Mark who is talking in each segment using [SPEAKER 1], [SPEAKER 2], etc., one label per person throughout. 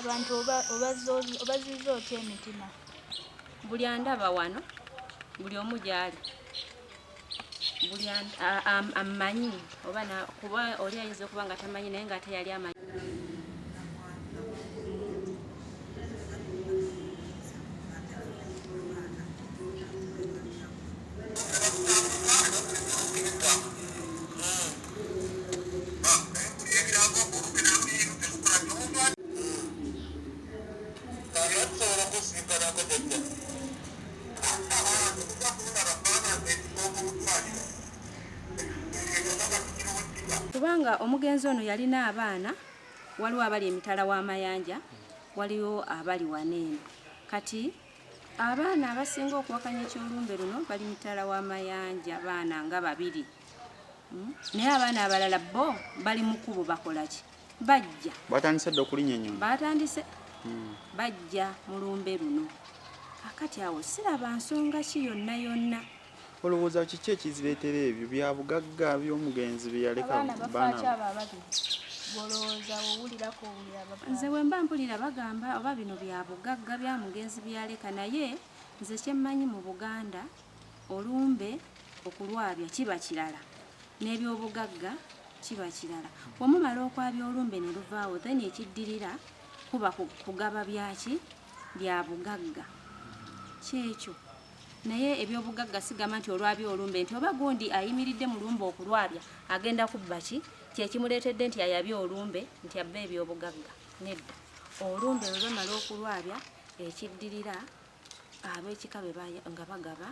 [SPEAKER 1] Abantu obazizo otya emitima?
[SPEAKER 2] Buli andaba wano, buli omu gyali, buli amanyi oba kuba oli ayinza okuba nga tamanyi naye nga teyali amanyi. Kubanga omugenzi ono yalina abaana, waliwo abali emitala w'amayanja, waliwo abali waneeno. Kati abaana abasinga okuwakanya ekyolumbe luno bali mitala w'amayanja, baana nga 2. Naye abaana abalala bo bali mu kkubo bakola ki? Bajja.
[SPEAKER 3] Batandise dda okulinnya ennyonyi?
[SPEAKER 2] Batandise. Bajja mu lumbe luno. Kakati awo siraba nsonga ki yonna yonna.
[SPEAKER 3] Olowooza kiki ekizireetera ebyo bya bugagga by'omugenzi bye yaleka
[SPEAKER 1] baana?
[SPEAKER 2] Nze bwe mba mpulira bagamba oba bino bya bugagga bya mugenzi byaleka, naye nze kyemmanyi mu Buganda olumbe okulwabya kiba kirala n'ebyobugagga kiba kirala. Wamumala okwabya olumbe ne luvaawo then ekiddirira kuba kugaba byaki bya bugagga kyekyo. Naye ebyobugagga sigamba nti olwabya olumbe nti oba gundi ayimiridde mu lumbe okulwabya agenda kubba ki kyekimuleetedde nti ayabye olumbe nti abba ebyobugagga. Nedda, olumbe lwe bamala okulwabya ekiddirira ab'ekika nga bagaba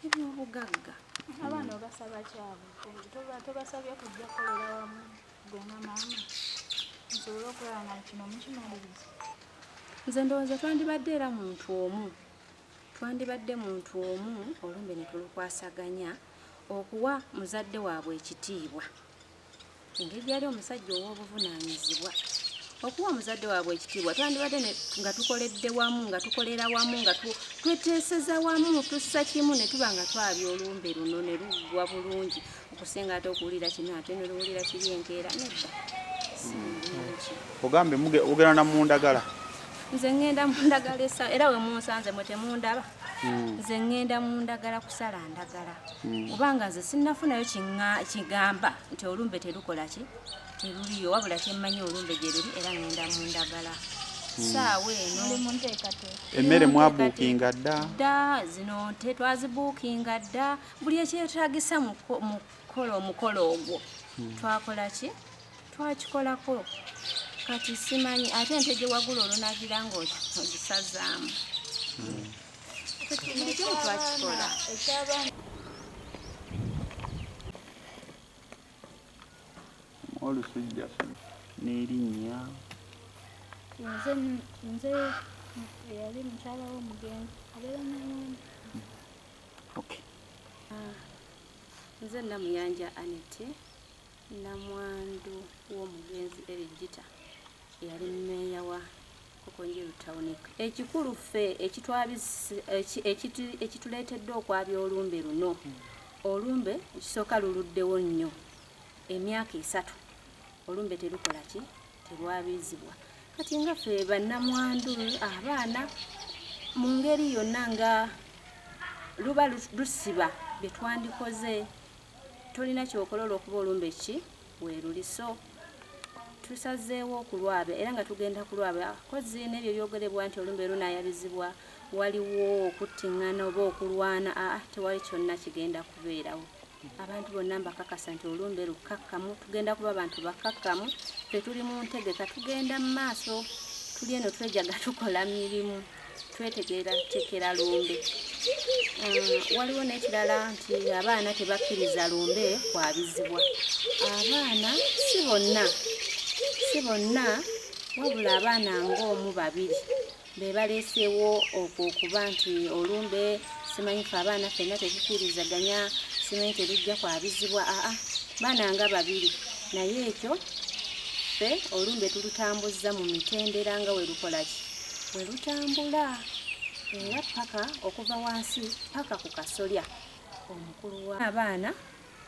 [SPEAKER 2] ebyobugagga.
[SPEAKER 1] Abaana obasaba kyabo, tobasabye kujja kukolera wamu gwe nga maama nsobole okulaba nga kino mukimaliriza?
[SPEAKER 2] Nze ndowooza twandibadde era muntu omu, twandibadde muntu omu olumbe ne tulukwasaganya okuwa muzadde waabwe ekitiibwa. Engeri yali omusajja ow'obuvunaanyizibwa, okuwa muzadde waabwe ekitiibwa, twandibadde nga tukoledde wamu, nga tukolera wamu, nga tweteeseza wamu, tussa kimu ne tuba nga twabya olumbe luno ne luggwa bulungi okusinga ate okuwulira kino ate ne luwulira kiri enkeera. Nedda, si bulungi.
[SPEAKER 3] Ogambe ogenda na mu ndagala?
[SPEAKER 2] Nze ngenda mu ndagala era we munsanze mwe temundaba. Nze ngenda mu ndagala kusala ndagala. Obanga nze sinnafunayo kigamba nti olumbe terukola ki teruliyo, wabula kyemmanyi olumbe gye luli era ngenda mu ndagala. Saawa eno
[SPEAKER 3] emmere mwabuukinga dda?
[SPEAKER 2] Zino tetwazibuukinga dda. Buli ekyetaagisa mu omukolo ogwo twakola ki? Twakikolako. Kati simanyi ate ente gye wagula olunagira ng'ogisazaamu. Buli kimu twakikola.
[SPEAKER 3] Olusujja n'erinnya?
[SPEAKER 1] Nze yali mukyala w'omugenzi abeera n'omwana.
[SPEAKER 2] Nze Namuyanja Anete, namwandu w'omugenzi Elly Gita, yali meeya wa Nkokonjeru Town. Ekikulu ffe ekituleetedde okwabya olumbe luno, olumbe ekisooka luluddewo nnyo emyaka 3, olumbe terukola ki terwabizibwa. Kati nga ffe bannamwandu abaana mu ngeri yonna nga luba lusiba bye twandikoze, tolina kyokola olw'okuba olumbe ki weeruliso. Tusazeewo okulwabya era nga tugenda kulwabya kozi n'ebyo byogerebwa nti olumbe lunaayabizibwa waliwo okuttingana oba okulwana tewali kyonna kigenda kubeerawo. Abantu bonna mbakakasa nti olumbe lukakkamu, tugenda kuba abantu bakakkamu, ffe tuli mu ntegeka, tugenda mu maaso, tuli eno twejaga tukola mirimu, twetegeera tekera lumbe. Waliwo n'ekirala nti abaana tebakkiriza lumbe kwabizibwa. Abaana si bonna wabula abaana ng'omu babiri be baleeseewo okwo okuba nti olumbe simanyi fe abaana ffenna tetukkirizaganya, simanyi terujja kwabizibwa. Baana nga babiri, naye ekyo ffe olumbe tulutambuzza mu mitendera nga we lukola ki, we lutambula. Era paka okuva wansi paka ku kasolya omukulu wa abaana.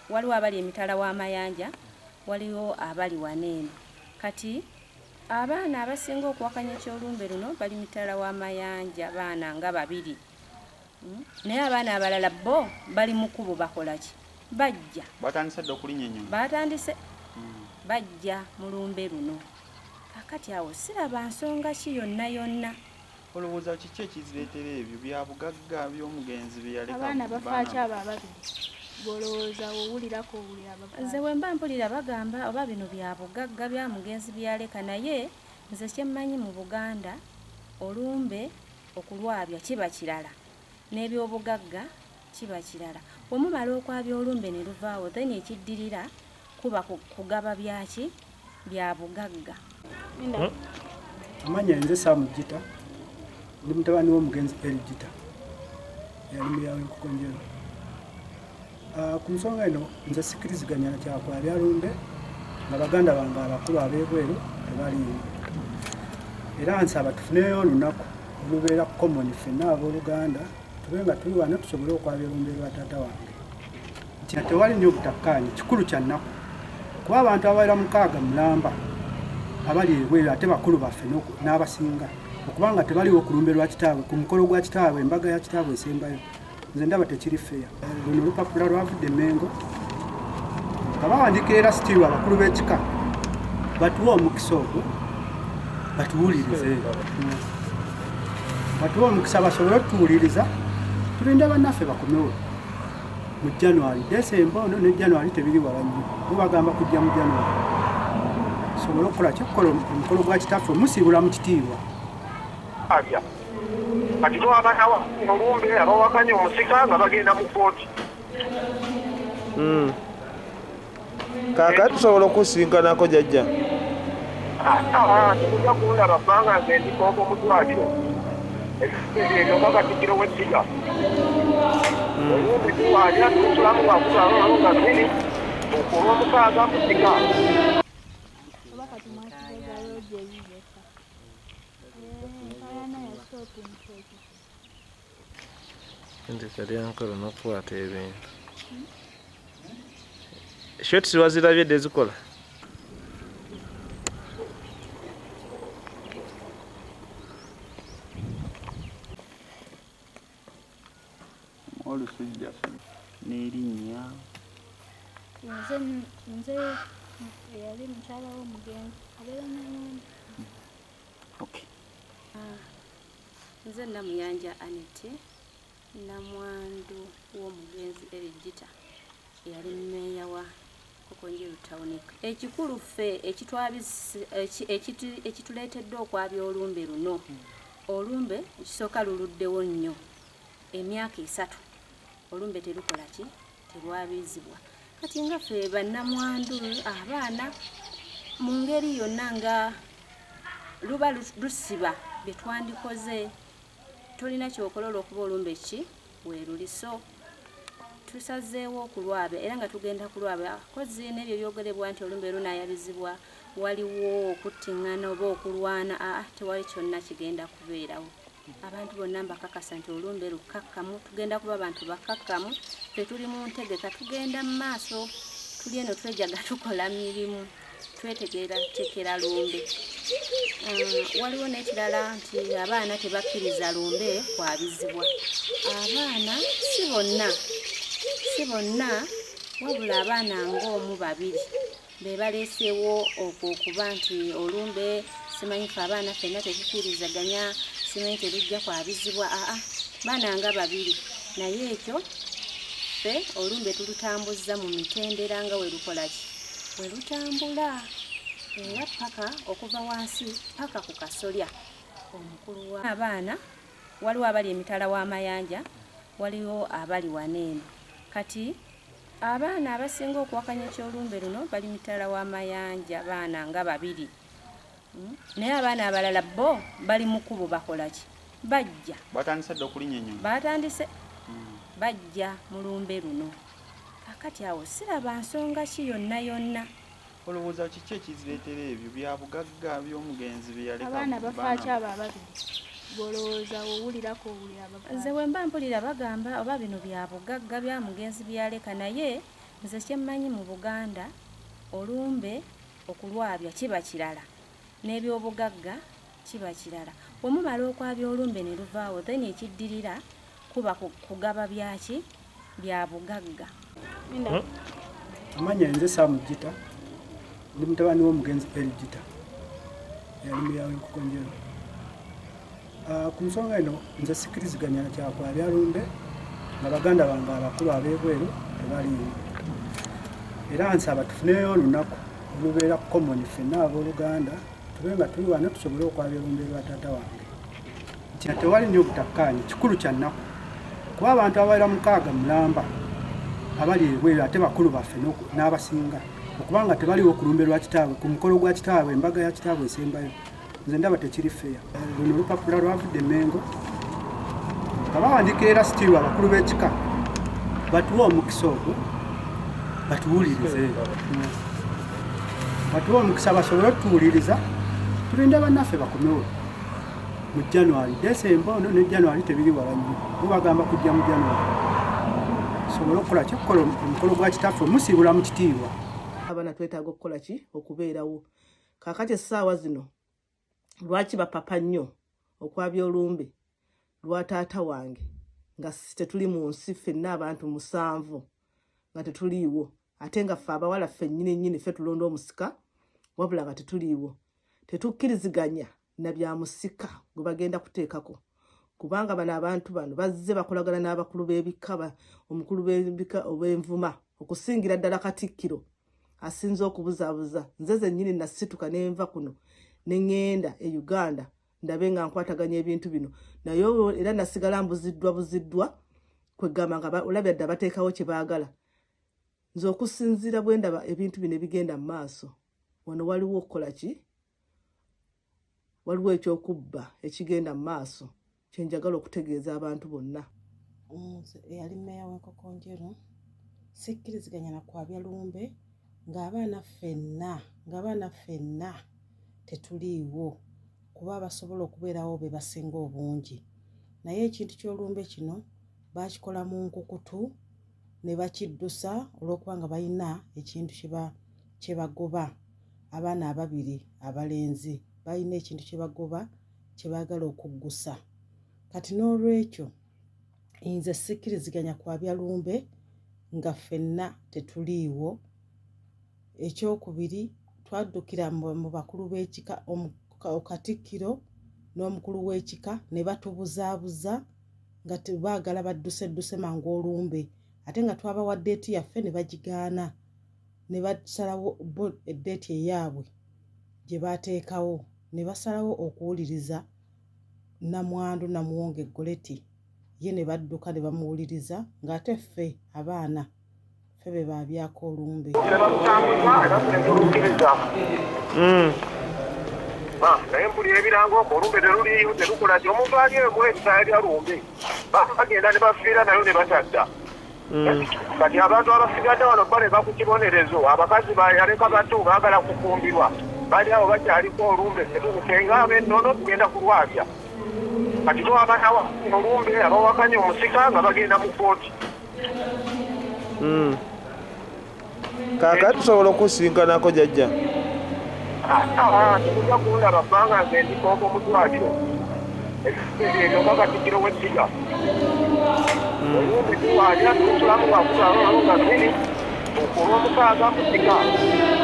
[SPEAKER 2] Waliwo abali emitala w'amayanja, waliwo abali waneeno. Kati abaana abasinga okuwakanya ekyolumbe luno bali mitala w'amayanja, baana nga babiri. Naye abaana abalala bo bali mu kkubo bakola ki, bajja
[SPEAKER 3] batandise dda okulinnya ennyonyi,
[SPEAKER 2] batandise bajja mu lumbe luno. Kakati awo siraba nsonga ki yonna.
[SPEAKER 3] olowooza kiki ekizireetera ebyo bya bugagga by'omugenzi bye yaleka?
[SPEAKER 1] Abaana bafaaki abo ababiri bolowooza owulirako owulira bagamba.
[SPEAKER 2] Nze bwe mba mpulira bagamba oba bino bya bugagga bya mugenzi bye yaleka, naye nze kyemmanyi mu Buganda olumbe okulwabya kiba kirala n'ebyobugagga kiba kirala. Bwe mumala okwabya olumbe ne luvaawo, then ekiddirira kuba kugaba byaki bya bugagga.
[SPEAKER 4] Amanya nze C.O.U ndi mutabani w'omugenzi Elly Gita, yali meeya w'Nkokonjeru. Ku nsonga eno nze sikkiriziganya na kyakwabya lumbe nga baganda bange abakulu ab'ebweru tebaliiwo. Era nsaba tufuneyo olunaku olubeera common ffenna ab'Oluganda, tube nga tuli wano tusobole okwabya lumbe lwa taata wange. Nti tewali nnyo obutakkaanya, kikulu kya nnaku. Kuba abantu ababeera 6 mulamba abali ebweru ate bakulu baffe n'abasinga, okubanga tebaliwo ku lumbe lwa kitaabwe, ku mukolo gwa kitaabwe, embaga ya kitaabwe esembayo, nze ndaba tekiri feya. Luno olupapula lwavudde Mengo nga bawandiikira era sitiiru abakulu b'ekika batuwe omukisa ogwo batuwulirize, batuwe omukisa basobole otuwuliriza, tulinde bannaffe bakomewo mu January. Desemba ono ne January tebiri wala nnyo, tubagamba kujja mu January tusobole okukola kikukola omukolo gwa kitaffe omusiibula mu kitiibwa.
[SPEAKER 5] Kati twabana olumbe abawakanya omusika nga bagenda mu kooti.
[SPEAKER 6] Kaakati tusobola okusinkanako jjajja?
[SPEAKER 5] Tujja kundaba kubanga nze ndikooko mu ddwaliro ekyo kakatikkiro w'essiga. Olumbe tuwaalya tusulamu wakulaalo nga 2 olw'omukaaga mu ssiga.
[SPEAKER 1] Oba kati mwakitegeeyo gyebizeka. Mpayana yasooka emitoki.
[SPEAKER 6] Nti kali ankolo n'okukwata ebintu. Shoti ziwazirabye dde zikola?
[SPEAKER 3] Olusujja n'erinnya.
[SPEAKER 1] Nze yali mukyala w'omugenzi abeera n'omwana.
[SPEAKER 3] Okay.
[SPEAKER 2] Nze namuyanja Aneti, namwandu w'omugenzi Elly Gita, yali meeya wa Nkokonjeru Town. Ekikulu ffe ekituleetedde okwabya olumbe luno, olumbe ekisooka luluddewo nnyo emyaka 3, olumbe terukola ki, terwabizibwa. Kati nga ffe bannamwandu abaana mu ngeri yonna nga luba lusiba bye twandikoze, tolina kyokola olw'okuba olumbe ki weeruliso. Tusazeewo okulwabya era nga tugenda kulwabya kozi n'ebyo byogerebwa nti olumbe lunaayabizibwa, waliwo okuttingana oba okulwana, tewali kyonna kigenda kubeerawo. Abantu bonna mbakakasa nti olumbe lukakkamu, tugenda kuba abantu bakakkamu, ffe tuli mu ntegeka, tugenda mu maaso, tuli eno twejaga tukola mirimu, twetegeera tekera lumbe. Waliwo n'ekirala nti abaana tebakkiriza lumbe kwabizibwa. Abaana si bonna wabula abaana ng'omu babiri be baleeseewo okwo okuba nti olumbe simanyi fe abaana ffenna tetukkirizaganya, simenti lijja kwabizibwa baana nga babiri naye ekyo ffe olumbe tulutambuzza mu mitendera nga welukolaki welutambula era paka okuva wansi paka ku kasolya omukulu wa abaana waliwo abali emitala w'amayanja waliwo abali waneeno kati abaana abasinga okuwakanya ekyolumbe luno bali mitala w'amayanja baana nga babiri naye abaana abalala bo bali mu kkubo bakolaki bajja
[SPEAKER 3] batandise dda okulinyenya
[SPEAKER 2] batandise bajja mu lumbe luno kakati awo siraba nsonga ki yonna yonna
[SPEAKER 3] olowooza kiki ekizireetera ebyo bya bugagga by'omugenzi bye yaleka
[SPEAKER 1] abaana bafaaki abo ababiri bolowooza owulirako owulira
[SPEAKER 2] nze bwe mba mpulira bagamba oba bino bya bugagga bya mugenzi byaleka naye nze kyemmanyi mu Buganda olumbe okulwabya kiba kirala n'ebyobugagga kiba kirala omumala okwabya olumbe ne luvaawo then ekiddirira kuba kugaba byaki bya bugagga
[SPEAKER 4] amanya nze C.O.U Gita ndi mutabani w'omugenzi Elly Gita yali meeya w'Nkokonjeru. Ku nsonga eno nze sikkiriziganya kyakwabya lumbe nga baganda bange abakulu ab'ebweru tebaliiwo era nsaba tufuneyo olunaku olubeera common ffenna abooluganda tube nga tuli wano tusobole okwabya lumbe lwa taata wange nti tewali nnyo obutakkaanya kikulu kya nnaku kuba abantu ababeera 6 mulamba abali ebweru ate bakulu baffe n'abasinga okubanga tebaliwo ku lumbe lwa kitaabwe ku mukolo gwa kitaabwe embaga ya kitaabwe esembayo nze ndaba tekiri feya luno olupapula lwavudde Mengo nga bawandiikira era sitiiru abakulu b'ekika batuwa omukisa ogwo batuwulirize batuwa omukisa basobole otuwuliriza tulinde bannaffe bakomewo mu January December ono ne January tebiri wala nnyo mubagamba kujja mu January sobole okukola kikukola omukolo gwa kitaffe musiibula mu kitiibwa
[SPEAKER 7] abaana twetaaga okukola ki okubeerawo kaakati essaawa zino lwaki bapapa nnyo okwabya olumbe lwa taata wange nga tetuli mu nsi ffenna abantu 7 nga tetuliiwo ate nga ffe abawala ffe nnyini ffe tulonda omusika wabula nga tetuliiwo tetukkiriziganya na bya musika gwe bagenda kuteekako kubanga bano abantu bano bazze bakolagana n'abakulu b'ebika omukulu b'ebika obw'envuma okusingira ddala Katikkiro asinze okubuzaabuza nze zennyini nasituka n'enva kuno ne ŋŋenda e Uganda ndabe nga nkwataganya ebintu bino naye era nasigala buziddwa kwegamba nga olabya dda bateekawo kye baagala nze okusinziira bwe ndaba ebintu bino ebigenda mu maaso wano waliwo okukola ki waliwo ekyokubba ekigenda mu maaso kyenjagala okutegeeza abantu bonna.
[SPEAKER 8] Eyali meeya w'Nkokonjeru sikkiriziganya na kwabya lumbe ng'abaana ffenna tetuliiwo kuba basobola okubeerawo be basinga obungi naye ekintu ky'olumbe kino bakikola mu nkukutu ne bakiddusa olw'okubanga balina ekintu kye bagoba abaana ababiri abalenzi balina ekintu kye bagoba kye baagala okuggusa kati n'olwekyo nze sikkiriziganya kwabya lumbe nga ffenna tetuliiwo. Ekyokubiri twaddukira mu bakulu b'ekika Katikkiro n'omukulu w'ekika ne batubuzaabuza nga tebaagala baddusedduse mangu olumbe ate nga twabawa ddeeti yaffe ne bagigaana ne basalawo eddeeti eyaabwe gye baateekawo ne basalawo okuwuliriza namwandu Namuwonge Goleti ye ne badduka ne bamuwuliriza ng'ate ffe abaana ffe be baabyako olumbe.
[SPEAKER 5] naye mpulira ebirango olumbe teruliyo terukola ki omuntu aliyo kuwekisa lya lumbe bagenda ne bafiira nayo ne batadda kati abantu abasigadde wano bale bakukibonerezo abakazi bayaleka bato baagala kufumbirwa bali abo bakyaliko olumbe tetukukenga ab'ennono tugenda kulwabya kati twabanawa olumbe abawakanya omusika nga bagenda mu kooti.
[SPEAKER 6] Kaakati tusobola okusinkanako jjajja
[SPEAKER 5] tujja kundaba bbanga nze ndikoko mu ddwaliro ekyo Katikkiro w'Eddiga olumbe tuwalya tulusulamu nga 2 olw'omukaaga ku ddika